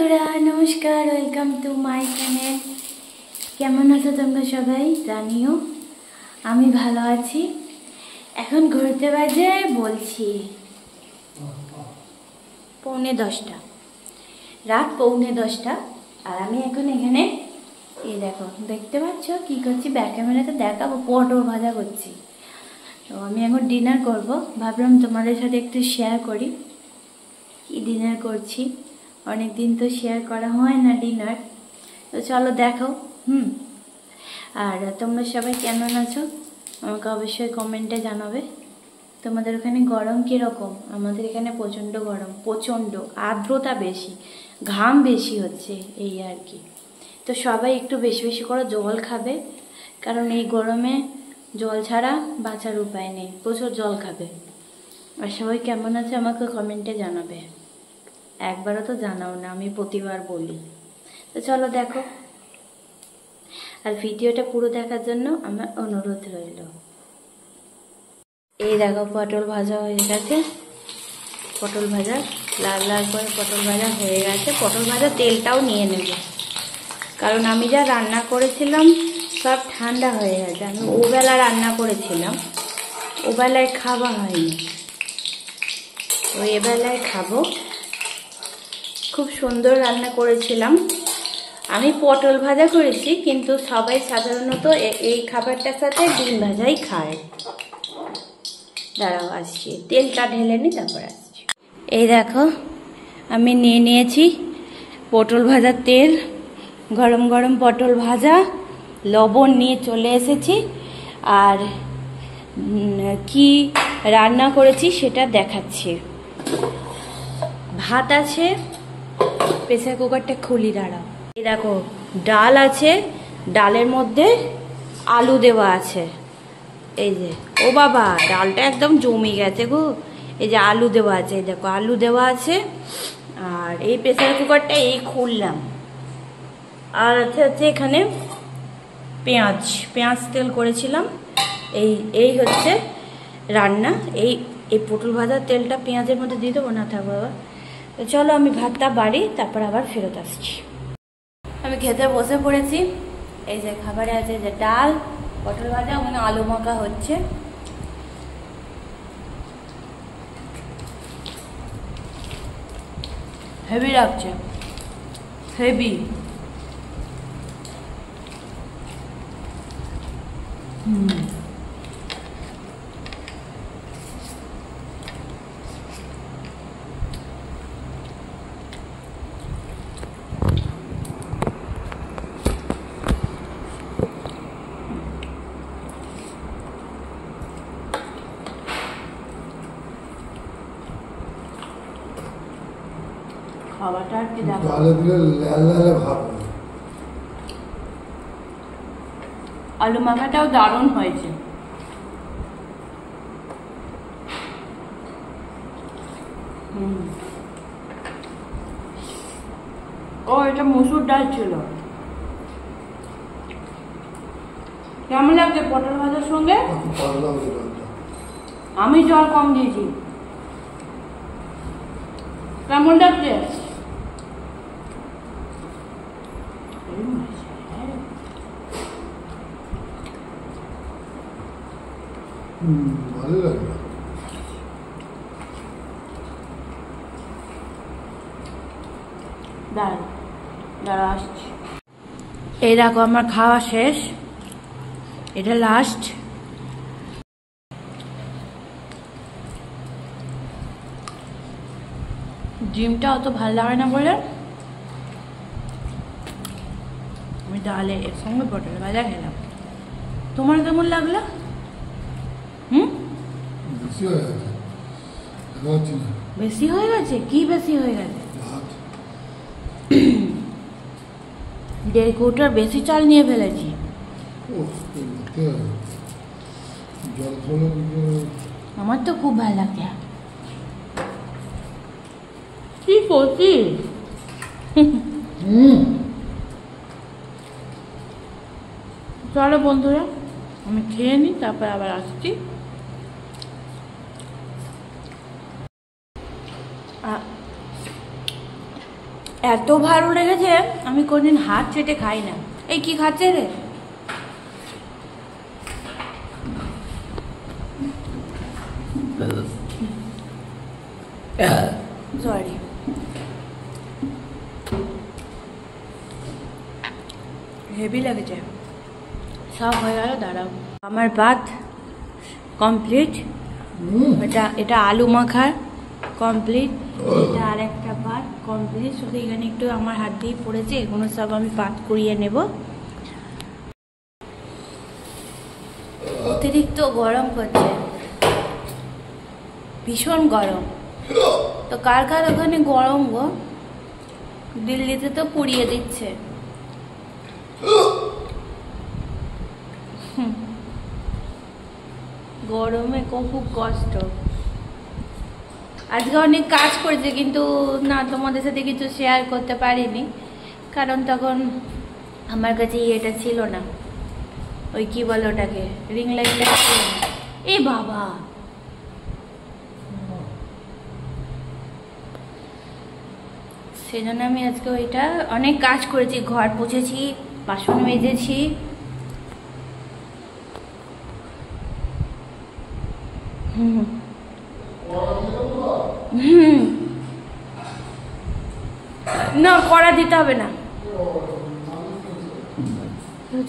বন্ধুরা নমস্কার, welcome to my channel. কেমন আছো তোমরা সবাই জানিও। আমি ভালো আছি। এখন ঘুরতে বাজে বলছি 9:45, রাত 9:45। আর আমি এখন এখানে এই দেখো, দেখতে পাচ্ছ কি করছি? ব্যাক ক্যামেরাতে দেখাবো, পটল ভাজা করছি। তো আমি এখন ডিনার করব, ভাবলাম তোমাদের সাথে একটু শেয়ার করি কি ডিনার করছি। অনেক দিন তো শেয়ার করা হয় না ডিনার, তো চলো দেখো। আর তোমরা সবাই কেমন আছো আমাকে অবশ্যই কমেন্টে জানাবে। তোমাদের ওখানে গরম কীরকম? আমাদের এখানে প্রচণ্ড গরম, প্রচণ্ড আর্দ্রতা বেশি, ঘাম বেশি হচ্ছে, এই আর কি। তো সবাই একটু বেশি বেশি করে জল খাবে, কারণ এই গরমে জল ছাড়া বাঁচার উপায় নেই, প্রচুর জল খাবে। আর সবাই কেমন আছে আমাকে কমেন্টে জানাবে। একবারও তো জানাও না, আমি প্রতিবার বলি। তো চলো দেখো, আর ভিডিওটা পুরো দেখার জন্য আমার অনুরোধ রইল। এই দেখো, পটল ভাজা হয়ে গেছে। পটল ভাজা লাল লাল করে পটল ভাজা হয়ে গেছে। পটল ভাজা তেলটাও নিয়ে নেব, কারণ আমি যা রান্না করেছিলাম সব ঠান্ডা হয়ে গেছে। আমি ওবেলা রান্না করেছিলাম, ওবেলায় খাওয়া হয়নি, তো এবেলায় খাবো। খুব সুন্দর রান্না করেছিলাম। আমি পটল ভাজা করেছি, কিন্তু সবাই সাধারণত এই খাবারটার সাথে ডিম ভাজাই খায়। দাঁড়াও আসছি, তেলটা ঢেলে নি তারপর আসছি। এই দেখো, আমি নিয়ে নিয়েছি পটল ভাজার তেল। গরম গরম পটল ভাজা, লবণ নিয়ে চলে এসেছি। আর কি রান্না করেছি সেটা দেখাচ্ছি। ভাত আছে, প্রেসার কুকারটা খুলি, দাঁড়াও। এই দেখো, ডাল আছে, ডালের মধ্যে আলু দেওয়া আছে। এই যে, ও বাবা, ডালটা একদম জমে গেছে গো। এই যে আলু দেওয়া আছে, এই দেখো আলু দেওয়া আছে। আর এই প্রেসার কুকারটা এই খুললাম। আর হচ্ছে এখানে পেঁয়াজ তেল করেছিলাম। এই হচ্ছে রান্না। এই পটল ভাজার তেলটা পেঁয়াজের মধ্যে দিয়ে দেবো না, থাকবো বাবা। তো চলো আমি ভাতটা বাড়ি, তারপর আবার ফেরত আসছি। আমি খেতে বসে পড়েছি। এই যে খাবারে আছে যে ডাল, পটল ভাজা, ওখানে আলু মাখা হচ্ছে। হেভি লাগছে, হেভি। খাবারটা আর কি দেখো, আলু মাখাটাও দারুণ হয়েছে। ও, এটা মসুর ডাল ছিল। কেমন লাগছে পটল ভাজার সঙ্গে? আমি জল কম দিয়েছি। কেমন লাগছে? ভালো লাগে। দাঁড়া আসছি। এই দেখো, আমার খাওয়া শেষ, এটা লাস্ট। ডিমটা অত ভালো লাগে না বলে আমি ডালে এর সঙ্গে পটল ভাজা খেলাম। তোমার কেমন লাগলো? বেশি হয়ে গেছে? কি বেশি হয়ে গেছে? 1.5 কৌটার বেশি চাল নিয়ে ফেলেছি। আমার তো খুব ভালো লাগে। কি করছি? চলো বন্ধুরা, আমি খেয়ে নিই, তারপর আবার আসছি। এত ভালো লেগেছে, আমি কোনদিন হাত চেটে খাই না। এই কি খাচ্ছে রে? সরি, হেভি লেগেছে। সব হয়ে গেল, দাঁড়াও। আমার ভাত কমপ্লিট। এটা আলু মাখার কমপ্লিট, এটা আর একটা ভাত কমপ্লিট। শুধু এখানে একটু আমার হাত দিয়ে পড়েছে, এগুলো সব আমি পাত করিয়ে নেব। অতিরিক্ত গরম করছে, ভীষণ গরম। তো কার কার ওখানে গরম গো? দিল্লিতে তো পুড়িয়ে দিচ্ছে। গরমে খুব কষ্ট। আজকে অনেক কাজ করেছে, কিন্তু না, তোমাদের সাথে কিছু শেয়ার করতে পারিনি, কারণ তখন আমার কাছে এটা ছিল না, ওই কি বলে ওটাকে, রিং লাইটটা ছিল না। এ বাবা, সেজন্য আমি আজকে ওইটা অনেক কাজ করেছি, ঘর পুছেছি, বাসন মেজেছি। না, কড়া দিতে হবে না।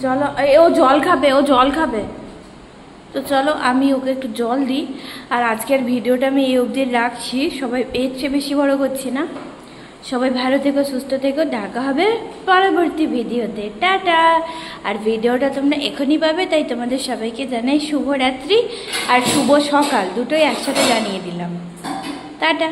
চলো, ও জল খাবে, ও জল খাবে। তো চলো আমি ওকে একটু জল দিই। আর আজকের ভিডিওটা আমি এই অবধি রাখছি। সবাই এর চেয়ে বেশি বড় করছি না। সবাই ভালো থেকো, সুস্থ থেকো। দেখা হবে পরবর্তী ভিডিওতে। টাটা। আর ভিডিওটা তোমরা এখনই পাবে, তাই তোমাদের সবাইকে জানাই শুভরাত্রি আর শুভ সকাল, দুটোই একসাথে জানিয়ে দিলাম। টাটা।